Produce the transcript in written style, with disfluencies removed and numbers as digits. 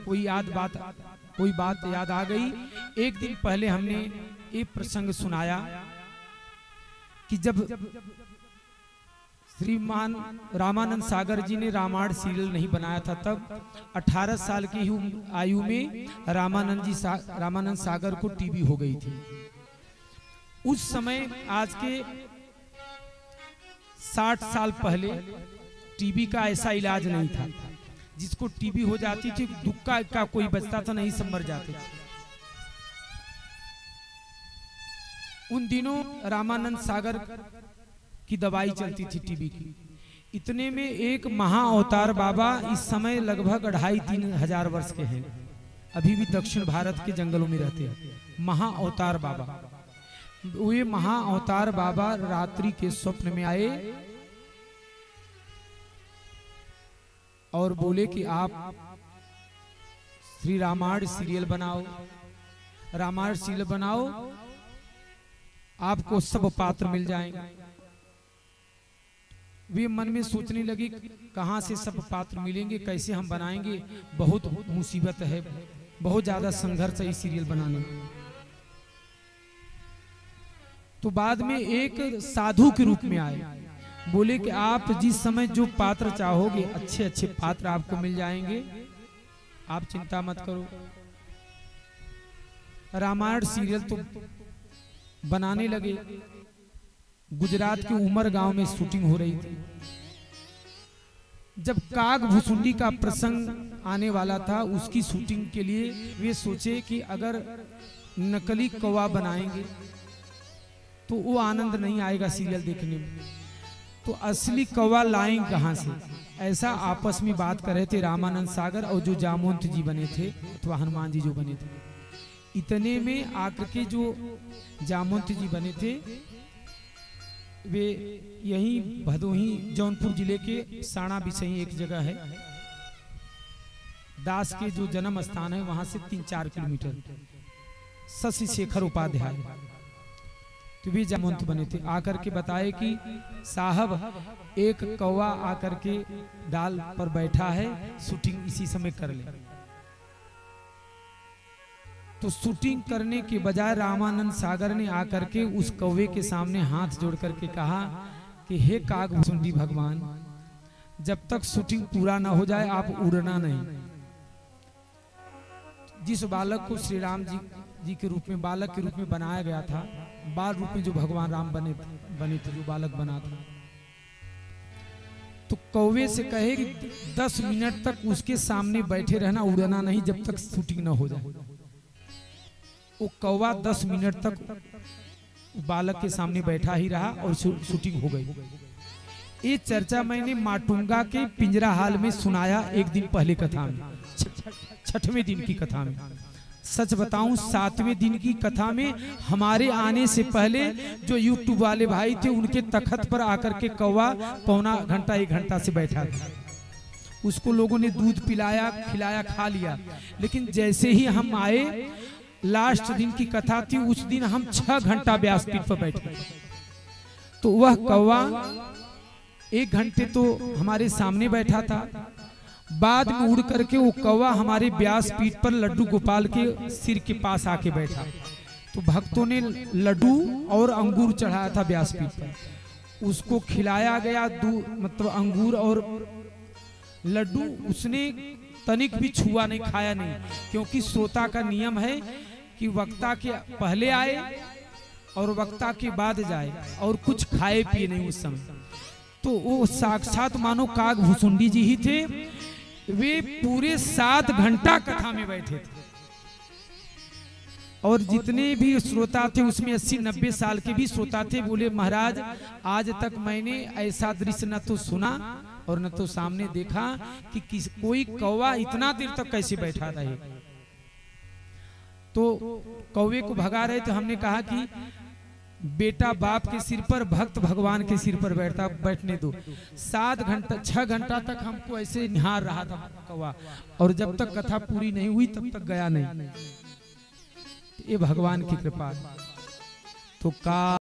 कोई बात याद आ गई। एक दिन पहले हमने एक प्रसंग सुनाया कि जब श्रीमान रामानंद सागर जी ने रामायण सीरियल नहीं बनाया था, तब 18 साल की आयु में रामानंद सागर को टीबी हो गई थी। उस समय आज के 60 साल पहले टीबी का ऐसा इलाज नहीं था। जिसको टीबी हो जाती थी दुक्का का कोई बचता था नहीं, सब मर जाते थे। उन दिनों रामानंद सागर की दवाई चलती थी टीबी की। इतने में एक महा अवतार बाबा, इस समय लगभग 2500-3000 हजार वर्ष के हैं, अभी भी दक्षिण भारत के जंगलों में रहते हैं। महा अवतार बाबा, वे महा अवतार बाबा रात्रि के स्वप्न में आए और बोले कि आप श्री रामायण सीरियल बनाओ, रामायण सीरियल बनाओ, आपको सब पात्र मिल जाएंगे। वे मन में सोचने लगी कहां से सब पात्र मिलेंगे, कैसे हम बनाएंगे, बहुत मुसीबत है, बहुत ज्यादा संघर्ष है इस सीरियल बनाने में। तो बाद में एक साधु के रूप में आए, बोले कि आप जिस समय जो पात्र चाहोगे अच्छे अच्छे पात्र आपको मिल जाएंगे, आप चिंता मत करो। रामायण सीरियल तो बनाने लगे। गुजरात के उमर गांव में शूटिंग हो रही थी। जब काग भुसुंडी का प्रसंग आने वाला था, उसकी शूटिंग के लिए वे सोचे कि अगर नकली कौवा बनाएंगे तो वो आनंद नहीं आएगा सीरियल देखने में, तो असली कौवा लाएंगे कहां से। ऐसा आपस में बात कर रहे थे रामानंद सागर और जो जामवंत जी बने थे अथवा हनुमान जी जो बने थे। इतने में आकर के जो जामवंत जी बने थे वे यहीं भदोही जौनपुर जिले के साणा बिसही एक जगह है, दास के जो जन्म स्थान है वहां से 3-4 किलोमीटर, शशि शेखर उपाध्याय, तो वे जामवंत बने थे। आकर के बताए कि साहब एक कौवा आकर के डाल पर बैठा है, शूटिंग इसी समय कर ले। तो शूटिंग करने के बजाय रामानंद सागर ने आकर के उस कौवे के सामने हाथ जोड़ करके कहा कि हे काग भुसुंडी भगवान, जब तक शूटिंग पूरा ना हो जाए आप उड़ना नहीं। जिस बालक को श्री राम जी के रूप में, बालक के रूप में बनाया गया था, बाल रूप में जो भगवान राम बने थे, जो बालक बना था, तो कौवे से कहे कि 10 मिनट तक उसके सामने बैठे रहना, उड़ना नहीं जब तक शूटिंग ना हो जाए। वो कौवा 10 मिनट तक बालक के सामने बैठा ही रहा और शूटिंग हो गई। ये चर्चा मैंने माटुंगा के पिंजरा हाल में सुनाया एक दिन पहले कथा में, 6वें दिन की कथा में। सच बताऊं 7वें दिन की कथा में हमारे आने से पहले जो यूट्यूब वाले भाई थे उनके तखत पर आकर के कौवा पौना घंटा 1 घंटा से बैठा था। उसको लोगों ने दूध पिलाया, खिलाया, खा लिया। लेकिन जैसे ही हम आए, लास्ट दिन की कथा थी, उस दिन हम 6 घंटा व्यासपीठ पर बैठे। तो वह कौवा 1 घंटे तो हमारे सामने बैठा था, बाद में उड़ करके वो कौवा हमारे व्यासपीठ पर लड्डू गोपाल के सिर के पास आके बैठा। तो भक्तों ने लड्डू और अंगूर चढ़ाया था व्यासपीठ पर, उसको खिलाया गया। मतलब अंगूर और लड्डू उसने तनिक भी छुआ नहीं, खाया नहीं, क्योंकि श्रोता का नियम है कि वक्ता के पहले आए और वक्ता के बाद जाए, और कुछ खाए पिए नहीं उस समय। तो वो साक्षात मानो काग भुसुंडी जी ही थे। वे पूरे 7 घंटा कथा में बैठे थे, और जितने भी श्रोता थे उसमें 80-90 साल के भी श्रोता थे। बोले महाराज आज तक मैंने ऐसा दृश्य न तो सुना और न तो सामने देखा कि कोई कौवा इतना देर तक कैसे बैठा रहे। तो कौवे को भगा रहे थे। हमने कहा कि बेटा बाप के सिर पर, भक्त भगवान के सिर पर बैठने दो। 6 घंटा तक हमको ऐसे निहार रहा था कौवा, और जब तक कथा पूरी नहीं हुई तब तक गया नहीं। ये भगवान की कृपा। तो का